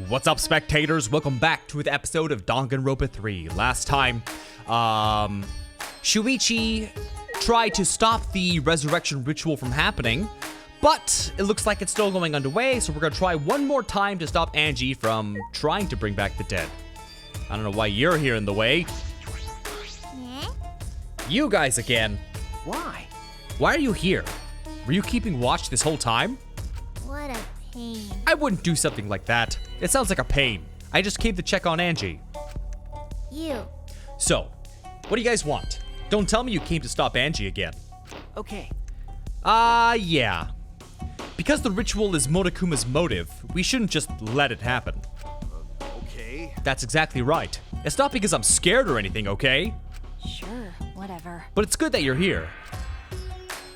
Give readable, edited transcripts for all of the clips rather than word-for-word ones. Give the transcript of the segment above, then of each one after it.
What's up, spectators? Welcome back to the episode of Danganronpa 3. Last time, Shuichi tried to stop the resurrection ritual from happening, but it looks like it's still going underway, so we're gonna try one more time to stop Angie from trying to bring back the dead. I don't know why you're here in the way. You guys again. Why? Why are you here? Were you keeping watch this whole time? What a pain. I wouldn't do something like that. It sounds like a pain. I just came to check on Angie. You. So, what do you guys want? Don't tell me you came to stop Angie again. Okay. Yeah. Because the ritual is Monokuma's motive, we shouldn't just let it happen. Okay. That's exactly right. It's not because I'm scared or anything, okay? Sure, whatever. But it's good that you're here.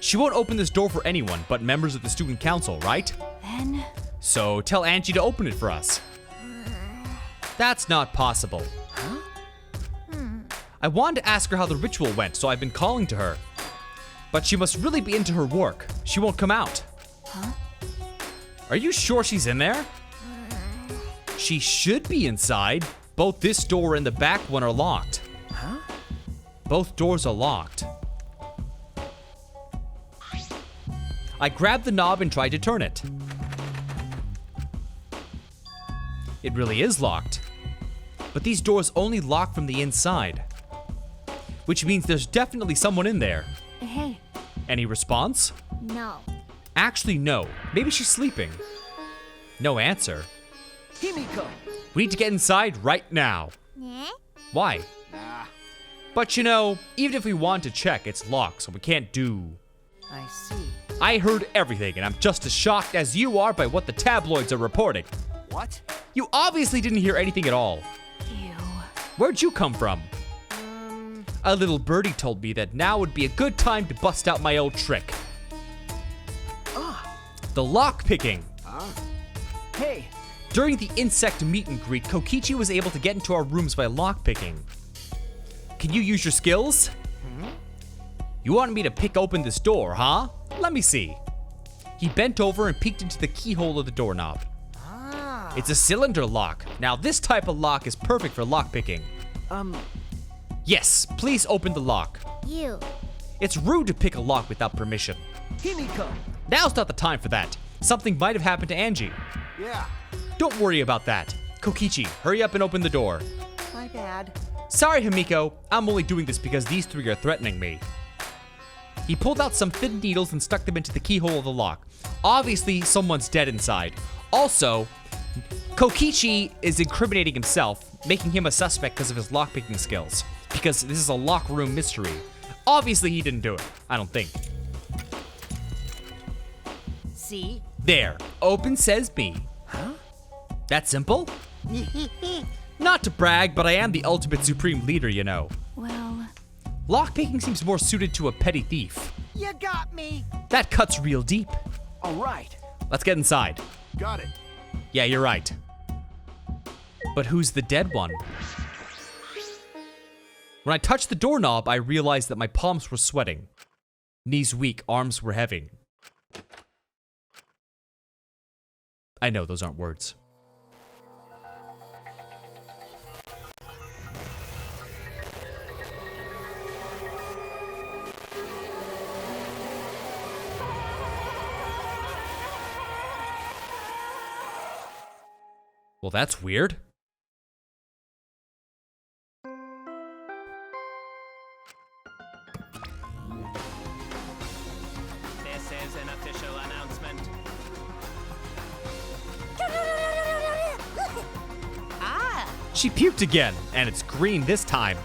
She won't open this door for anyone but members of the student council, right? Then... So tell Angie to open it for us. That's not possible. Huh? I wanted to ask her how the ritual went, so I've been calling to her. But she must really be into her work. She won't come out. Huh? Are you sure she's in there? She should be inside. Both this door and the back one are locked. Huh? Both doors are locked. I grabbed the knob and tried to turn it. It really is locked. But these doors only lock from the inside. Which means there's definitely someone in there. Hey. Any response? No. Actually, no. Maybe she's sleeping. No answer. Himiko. We need to get inside right now. Eh? Why? Nah. But you know, even if we want to check, it's locked, so we can't do... I see. I heard everything, and I'm just as shocked as you are by what the tabloids are reporting. What? You obviously didn't hear anything at all. Ew. Where'd you come from? A little birdie told me that now would be a good time to bust out my old trick. Ah. The lock picking. Hey. During the insect meet and greet, Kokichi was able to get into our rooms by lock picking. Can you use your skills? You wanted me to pick open this door, huh? Let me see. He bent over and peeked into the keyhole of the doorknob. Ah. It's a cylinder lock. Now this type of lock is perfect for lock picking. Yes, please open the lock. You. It's rude to pick a lock without permission. Himiko. Now's not the time for that. Something might have happened to Angie. Yeah. Don't worry about that. Kokichi, hurry up and open the door. My bad. Sorry, Himiko. I'm only doing this because these three are threatening me. He pulled out some thin needles and stuck them into the keyhole of the lock. Obviously, someone's dead inside. Also, Kokichi is incriminating himself, making him a suspect because of his lockpicking skills. Because this is a lock room mystery. Obviously, he didn't do it. I don't think. See? There. Open says me. Huh? That simple? Not to brag, but I am the ultimate supreme leader, you know. Well... Lockpicking seems more suited to a petty thief. You got me. That cuts real deep. All right. Let's get inside. Got it. Yeah, you're right. But who's the dead one? When I touched the doorknob, I realized that my palms were sweating. Knees weak, arms were heavy. I know those aren't words. Well, that's weird. This is an official announcement. She puked again, and it's green this time.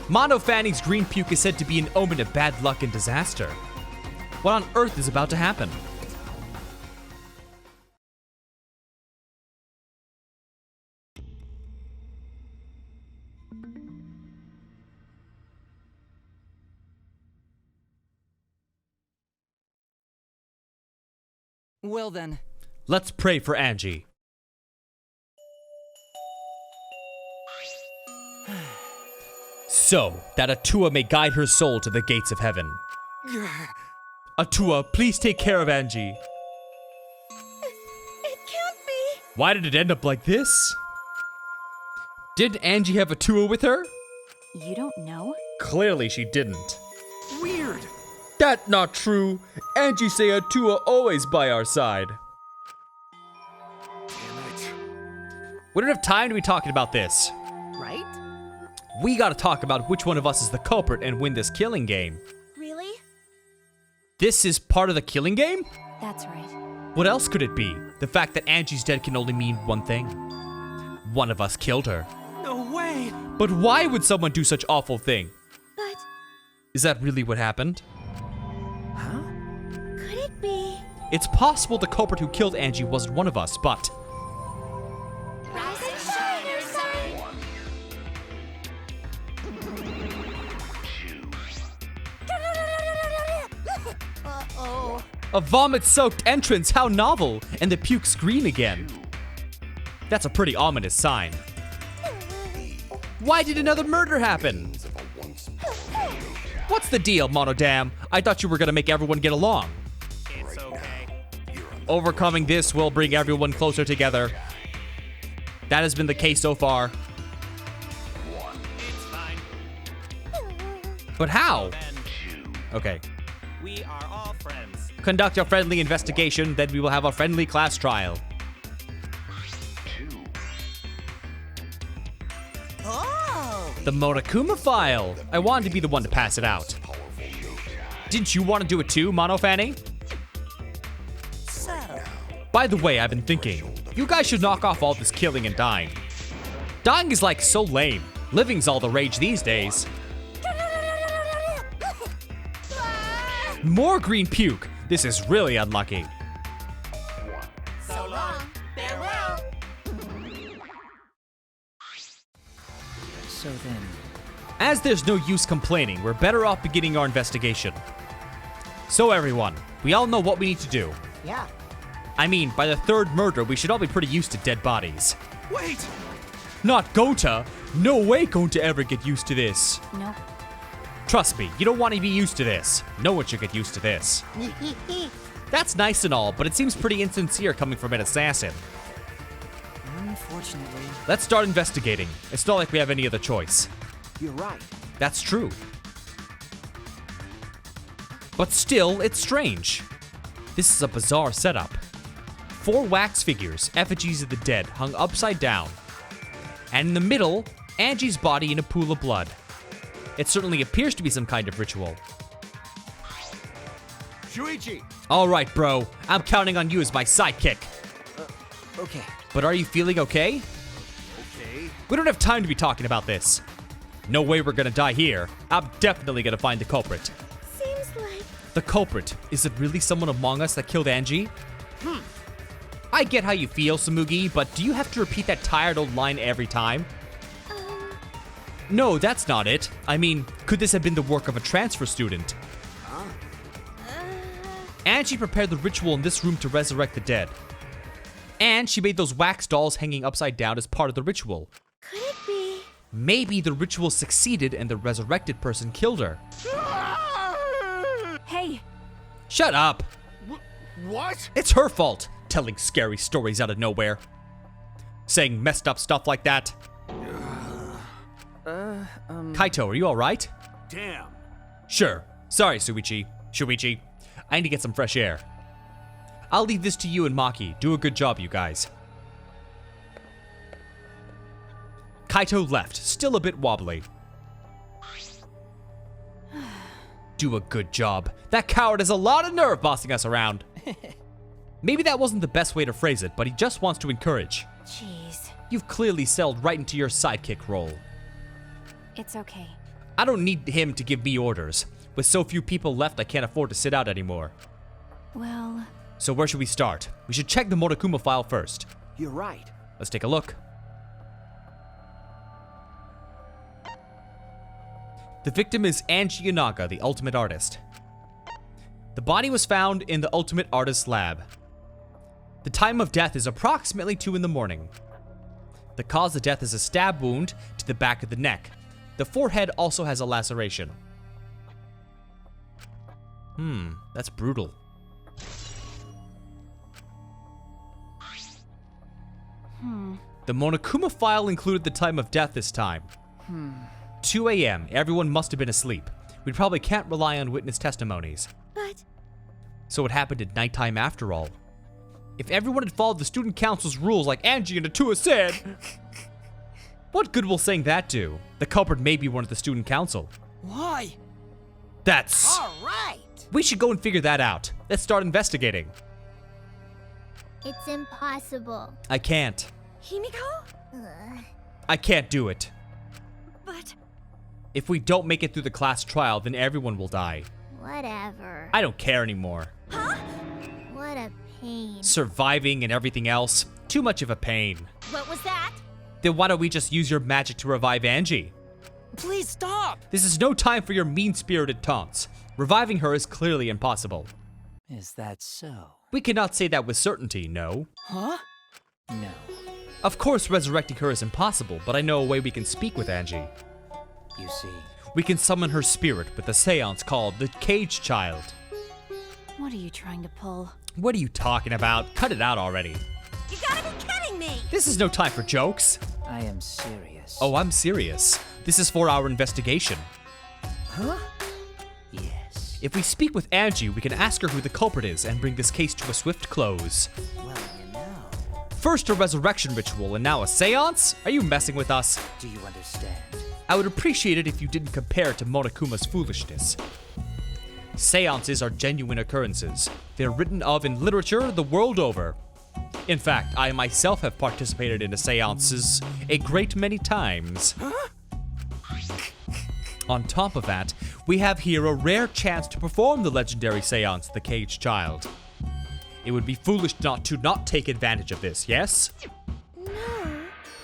Mono Fanning's green puke is said to be an omen of bad luck and disaster. What on earth is about to happen? Well then. Let's pray for Angie. So that Atua may guide her soul to the gates of heaven. Atua, please take care of Angie. It can't be. Why did it end up like this? Did Angie have a tour with her? You don't know? Clearly she didn't. Weird. That not true. Angie say a tour always by our side. Damn it. We don't have time to be talking about this. Right? We gotta talk about which one of us is the culprit and win this killing game. Really? This is part of the killing game? That's right. What else could it be? The fact that Angie's dead can only mean one thing. One of us killed her. No way. But why would someone do such awful thing? But Is that really what happened? could it be? It's possible the culprit who killed Angie wasn't one of us, but Rise and shine, your sun! Uh-oh. a vomit-soaked entrance, how novel! And the puke's green again. That's a pretty ominous sign. Why did another murder happen? What's the deal, Monodam? I thought you were gonna make everyone get along. It's okay. Overcoming this will bring everyone closer together. That has been the case so far. It's fine. But how? Then Okay. we are all friends. Conduct a friendly investigation, then we will have a friendly class trial. Oh. The Monokuma file. I wanted to be the one to pass it out. Didn't you want to do it too, Mono Fanny? So. By the way, I've been thinking, you guys should knock off all this killing and dying. Dying is like so lame. Living's all the rage these days. More green puke. This is really unlucky. So long. Farewell. So then. As there's no use complaining, we're better off beginning our investigation. So everyone, we all know what we need to do. Yeah. I mean, by the third murder, we should all be pretty used to dead bodies. Wait. Not Gota. No way Gota ever get used to this. Nope. Trust me, you don't want to be used to this. No one should get used to this. That's nice and all, but it seems pretty insincere coming from an assassin. Unfortunately. Let's start investigating. It's not like we have any other choice. You're right. That's true. But still, it's strange. This is a bizarre setup. 4 wax figures, effigies of the dead, hung upside down. And in the middle, Angie's body in a pool of blood. It certainly appears to be some kind of ritual. Shuichi. All right, bro. I'm counting on you as my sidekick. Okay. But are you feeling okay? Okay. We don't have time to be talking about this. No way we're gonna die here. I'm definitely gonna find the culprit. Seems like The culprit. Is it really someone among us that killed Angie? I get how you feel, Samugi, but do you have to repeat that tired old line every time? No, that's not it. I mean, could this have been the work of a transfer student? Angie prepared the ritual in this room to resurrect the dead. And she made those wax dolls hanging upside down as part of the ritual. could it be? Maybe the ritual succeeded and the resurrected person killed her. Hey, Shut up! What? It's her fault, telling scary stories out of nowhere. Saying messed up stuff like that. Kaito, are you alright? Damn. Sure. Sorry, Shuichi, I need to get some fresh air. I'll leave this to you and Maki. Do a good job, you guys. Kaito left, still a bit wobbly. Do a good job. That coward has a lot of nerve bossing us around. Maybe that wasn't the best way to phrase it, but he just wants to encourage. jeez. You've clearly settled right into your sidekick role. It's okay. I don't need him to give me orders. With so few people left, I can't afford to sit out anymore. Well, So where should we start? We should check the Monokuma file first. You're right. Let's take a look. The victim is Angie Yanaga, the ultimate artist. The body was found in the ultimate artist's lab. The time of death is approximately 2 in the morning. The cause of death is a stab wound to the back of the neck. The forehead also has a laceration. That's brutal. The Monokuma file included the time of death this time. 2 a.m. Everyone must have been asleep. We probably can't rely on witness testimonies. But So it happened at nighttime after all. If everyone had followed the student council's rules like Angie and Atua said, what good will saying that do? The culprit may be one of the student council. Why? That's... All right. We should go and figure that out. Let's start investigating. it's impossible. I can't. Himiko? I can't do it. But If we don't make it through the class trial, then everyone will die. whatever. I don't care anymore. What a pain. Surviving and everything else, too much of a pain. What was that? Then why don't we just use your magic to revive Angie? Please stop. This is no time for your mean-spirited taunts. Reviving her is clearly impossible. Is that so? We cannot say that with certainty, no. Huh? No. Of course resurrecting her is impossible, but I know a way we can speak with Angie. You see. We can summon her spirit with a seance called the Cage Child. What are you trying to pull? What are you talking about? Cut it out already. You gotta be kidding me! This is no time for jokes. I am serious. Oh, I'm serious. This is for our investigation. Huh? Yes. If we speak with Angie, we can ask her who the culprit is and bring this case to a swift close. Well, you know. First a resurrection ritual and now a seance? Are you messing with us? Do you understand? I would appreciate it if you didn't compare it to Monokuma's foolishness. Seances are genuine occurrences. They're written of in literature the world over. In fact, I myself have participated in seances a great many times. On top of that, we have here a rare chance to perform the legendary seance, the Cage Child. It would be foolish not to take advantage of this, yes? No.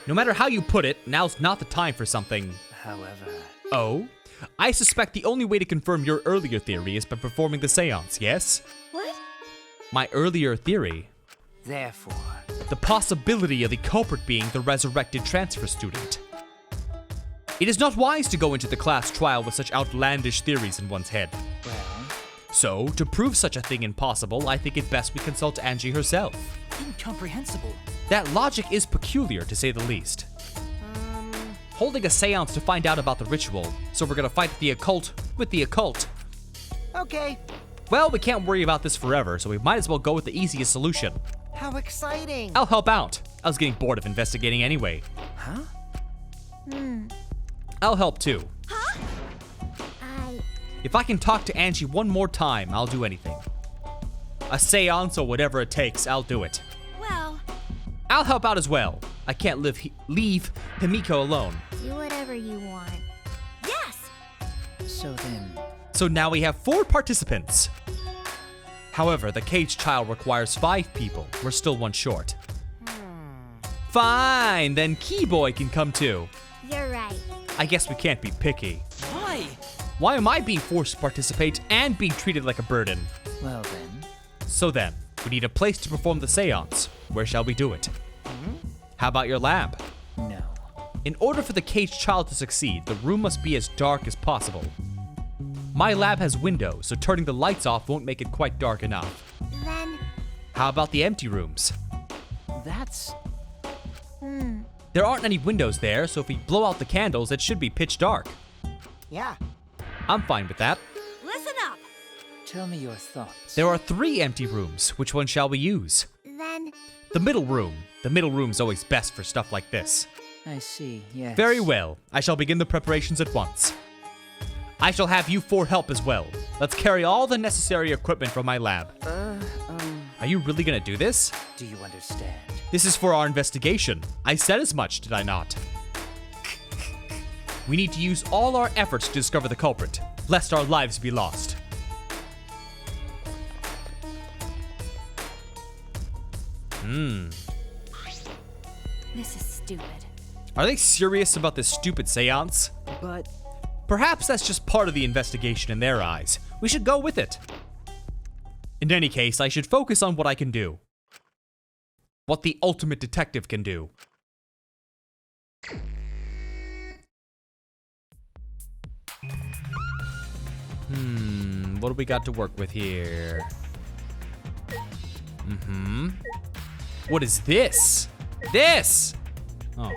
No matter how you put it, now's not the time for something. However, Oh? I suspect the only way to confirm your earlier theory is by performing the seance, yes? What? My earlier theory? therefore, The possibility of the culprit being the resurrected transfer student. It is not wise to go into the class trial with such outlandish theories in one's head. well, So, to prove such a thing impossible, I think it best we consult Angie herself. incomprehensible. That logic is peculiar, to say the least. Holding a seance to find out about the ritual, so we're gonna fight the occult with the occult. Okay, Well, we can't worry about this forever, so we might as well go with the easiest solution. how exciting! I'll help out. I was getting bored of investigating anyway. Huh? I'll help too. I... If I can talk to Angie one more time, I'll do anything. A seance or whatever it takes, I'll do it. Well, I'll help out as well. I can't leave Himiko alone. do whatever you want. Yes! So then, So now we have 4 participants. However, the Cage Child requires 5 people. We're still 1 short. Fine, then Keyboy can come too. You're right. I guess we can't be picky. why? Why am I being forced to participate and being treated like a burden? Well then, So then, we need a place to perform the seance. Where shall we do it? How about your lab? no. In order for the Cage Child to succeed, the room must be as dark as possible. My lab has windows, so turning the lights off won't make it quite dark enough. Then, How about the empty rooms? That's There aren't any windows there, so if we blow out the candles, it should be pitch dark. Yeah, I'm fine with that. listen up. Tell me your thoughts. There are 3 empty rooms. Which one shall we use? Then, The middle room. The middle room's always best for stuff like this. I see, yes. Very well. I shall begin the preparations at once. I shall have you 4 help as well. Let's carry all the necessary equipment from my lab. Are you really gonna do this? Do you understand? This is for our investigation. I said as much, did I not? We need to use all our efforts to discover the culprit, lest our lives be lost. This is stupid. Are they serious about this stupid seance? but Perhaps that's just part of the investigation in their eyes. We should go with it. In any case, I should focus on what I can do. What the ultimate detective can do. What do we got to work with here? What is this? This! Oh.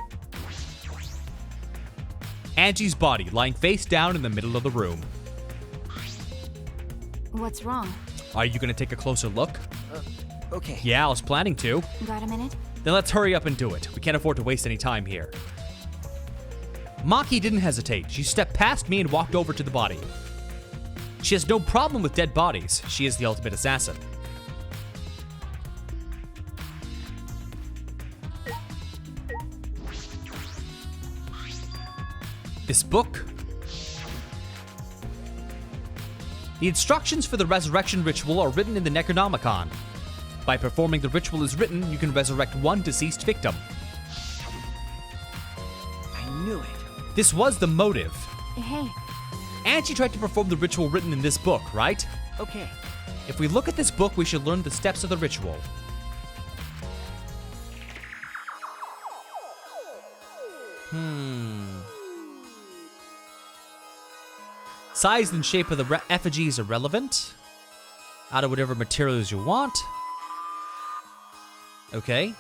Angie's body lying face down in the middle of the room. What's wrong? Are you gonna take a closer look? Okay. Yeah, I was planning to. Got a minute? Then let's hurry up and do it. We can't afford to waste any time here. Maki didn't hesitate. She stepped past me and walked over to the body. She has no problem with dead bodies. She is the ultimate assassin. This book. The instructions for the resurrection ritual are written in the Necronomicon. By performing the ritual as written, you can resurrect one deceased victim. I knew it. This was the motive. Hey, Angie tried to perform the ritual written in this book, right? Okay. If we look at this book, we should learn the steps of the ritual. Size and shape of the effigy is irrelevant. Out of whatever materials you want. Okay.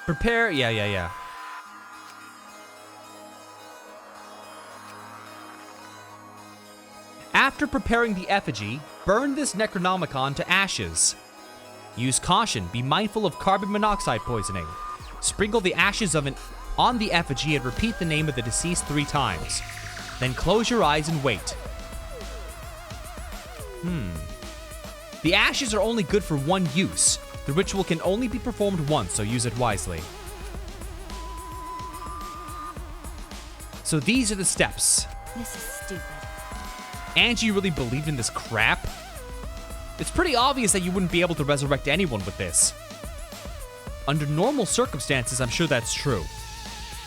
Prepare, yeah. After preparing the effigy, burn this Necronomicon to ashes. Use caution, be mindful of carbon monoxide poisoning. Sprinkle the ashes of it on the effigy and repeat the name of the deceased 3 times. Then close your eyes and wait. The ashes are only good for one use. The ritual can only be performed once, so use it wisely. So these are the steps. this is stupid. Angie really believed in this crap? It's pretty obvious that you wouldn't be able to resurrect anyone with this. Under normal circumstances, I'm sure that's true.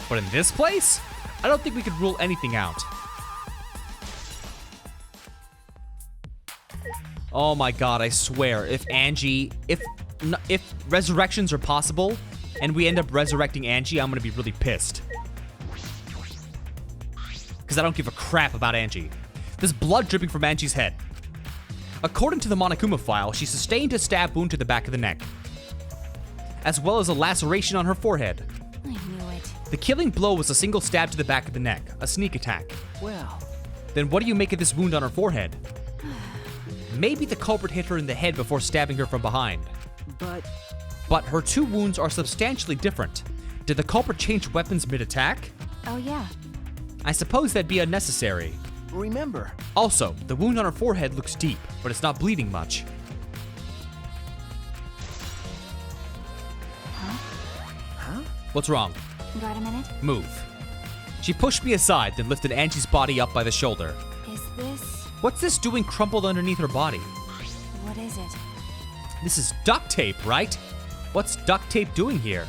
But in this place, I don't think we could rule anything out. Oh my god, I swear, if resurrections are possible, and we end up resurrecting Angie, I'm gonna be really pissed. Because I don't give a crap about Angie. There's blood dripping from Angie's head. According to the Monokuma file, she sustained a stab wound to the back of the neck, as well as a laceration on her forehead. I knew it. The killing blow was a single stab to the back of the neck, a sneak attack. Well, Then what do you make of this wound on her forehead? Maybe the culprit hit her in the head before stabbing her from behind. but Her 2 wounds are substantially different. Did the culprit change weapons mid-attack? Oh yeah. I suppose that'd be unnecessary. remember, Also, the wound on her forehead looks deep, but it's not bleeding much. huh? What's wrong? Got a minute? Move. She pushed me aside, then lifted Angie's body up by the shoulder. Is this... What's this doing crumpled underneath her body? what is it? This is duct tape, right? What's duct tape doing here?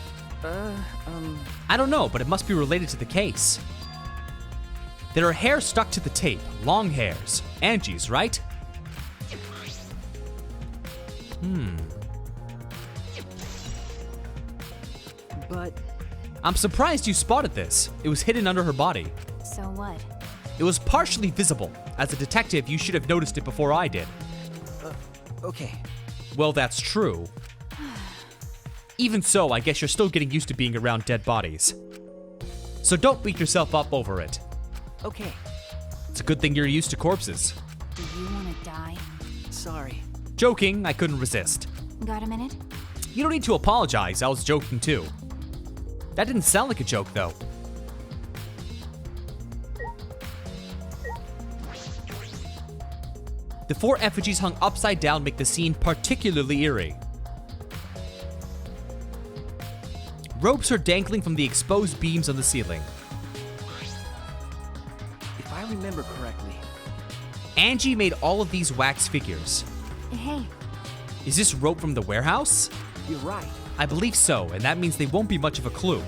I don't know, but it must be related to the case. There are hairs stuck to the tape, long hairs. Angie's, right? But I'm surprised you spotted this. It was hidden under her body. So what? It was partially visible. As a detective, you should have noticed it before I did. okay. Well, that's true. Even so, I guess you're still getting used to being around dead bodies. So don't beat yourself up over it. Okay. It's a good thing you're used to corpses. Do you want to die? Sorry. Joking, I couldn't resist. Got a minute? You don't need to apologize, I was joking too. That didn't sound like a joke though. The 4 effigies hung upside down make the scene particularly eerie. Ropes are dangling from the exposed beams on the ceiling. If I remember correctly, Angie made all of these wax figures. Hey, Is this rope from the warehouse? you're right. I believe so, and that means they won't be much of a clue.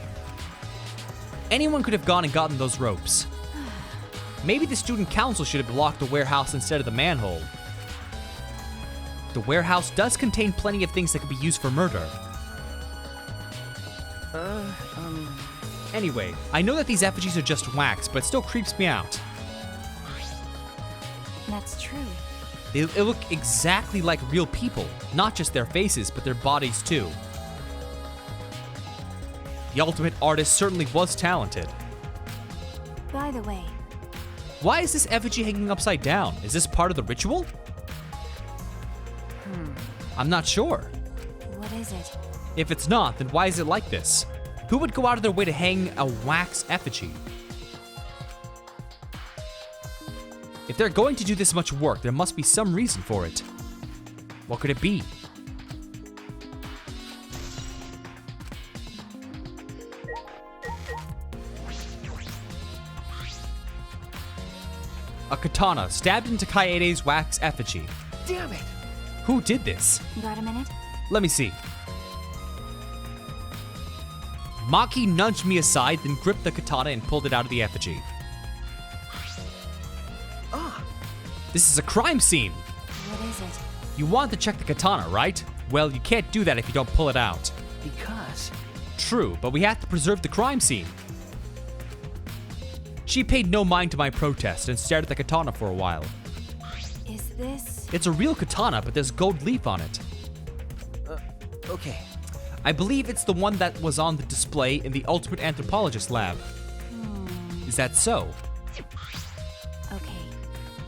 Anyone could have gone and gotten those ropes. Maybe the student council should have blocked the warehouse instead of the manhole. The warehouse does contain plenty of things that could be used for murder. Anyway, I know that these effigies are just wax, but it still creeps me out. that's true. They look exactly like real people, not just their faces, but their bodies too. The ultimate artist certainly was talented. By the way, Why is this effigy hanging upside down? Is this part of the ritual? I'm not sure. what is it? If it's not, then why is it like this? Who would go out of their way to hang a wax effigy? If they're going to do this much work, there must be some reason for it. What could it be? A katana stabbed into Kaede's wax effigy. Damn it! Who did this? Got a minute? Let me see. Maki nudged me aside, then gripped the katana and pulled it out of the effigy. This is a crime scene. What is it? You want to check the katana, right? Well, you can't do that if you don't pull it out. Because... True, but we have to preserve the crime scene. She paid no mind to my protest and stared at the katana for a while. Is this... It's a real katana, but there's gold leaf on it. Okay. I believe it's the one that was on the display in the Ultimate Anthropologist lab. Is that so? Okay.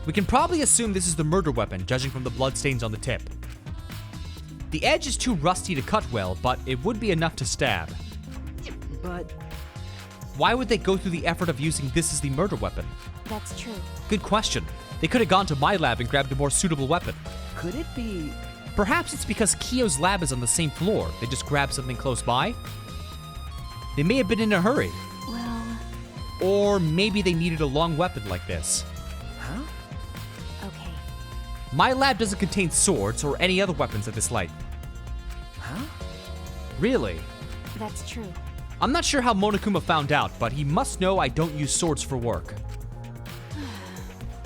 We can probably assume this is the murder weapon, judging from the bloodstains on the tip. The edge is too rusty to cut well, but it would be enough to stab. But... Why would they go through the effort of using this as the murder weapon? That's true. Good question. They could have gone to my lab and grabbed a more suitable weapon. could it be... Perhaps it's because Kyo's lab is on the same floor. They just grabbed something close by? They may have been in a hurry. Well, Or maybe they needed a long weapon like this. Huh? okay. My lab doesn't contain swords or any other weapons at this light. Huh? Really? That's true. I'm not sure how Monokuma found out, but he must know I don't use swords for work.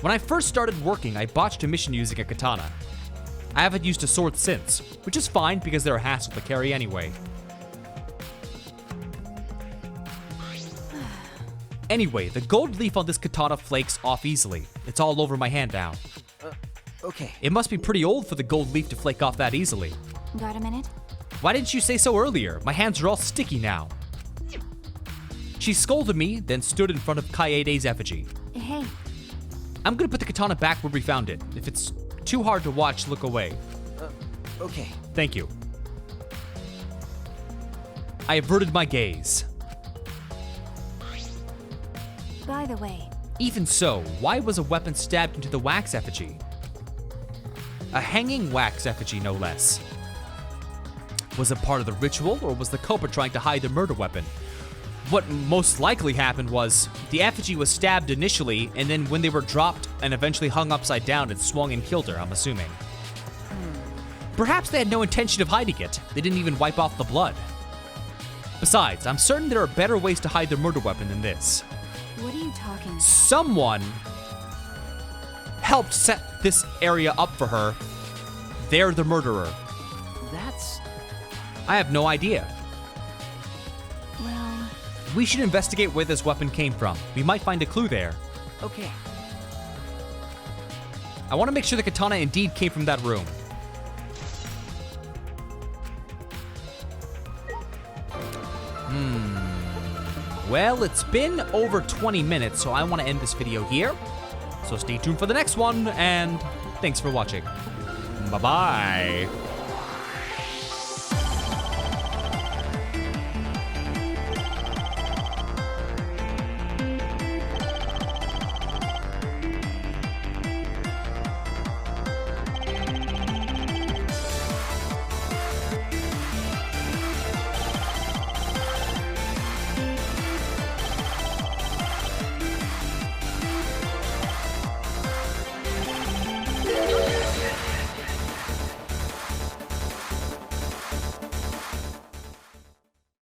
When I first started working, I botched a mission using a katana. I haven't used a sword since, which is fine because they're a hassle to carry anyway. Anyway, the gold leaf on this katana flakes off easily. It's all over my hand now. Okay. It must be pretty old for the gold leaf to flake off that easily. Got a minute? Why didn't you say so earlier? My hands are all sticky now. She scolded me, then stood in front of Kaede's effigy. Hey, I'm gonna put the katana back where we found it. If it's too hard to watch, look away. Okay. Thank you. I averted my gaze. by the way, Even so, why was a weapon stabbed into the wax effigy? A hanging wax effigy, no less. Was it part of the ritual, or was the culprit trying to hide the murder weapon? What most likely happened was, the effigy was stabbed initially, and then when they were dropped and eventually hung upside down, it swung and killed her, I'm assuming. Perhaps they had no intention of hiding it. They didn't even wipe off the blood. Besides, I'm certain there are better ways to hide their murder weapon than this. what are you talking about? Someone helped set this area up for her. They're the murderer. That's... I have no idea. Well, We should investigate where this weapon came from. We might find a clue there. Okay. I want to make sure the katana indeed came from that room. Well, it's been over 20 minutes, so I want to end this video here. So stay tuned for the next one, and thanks for watching. Bye-bye.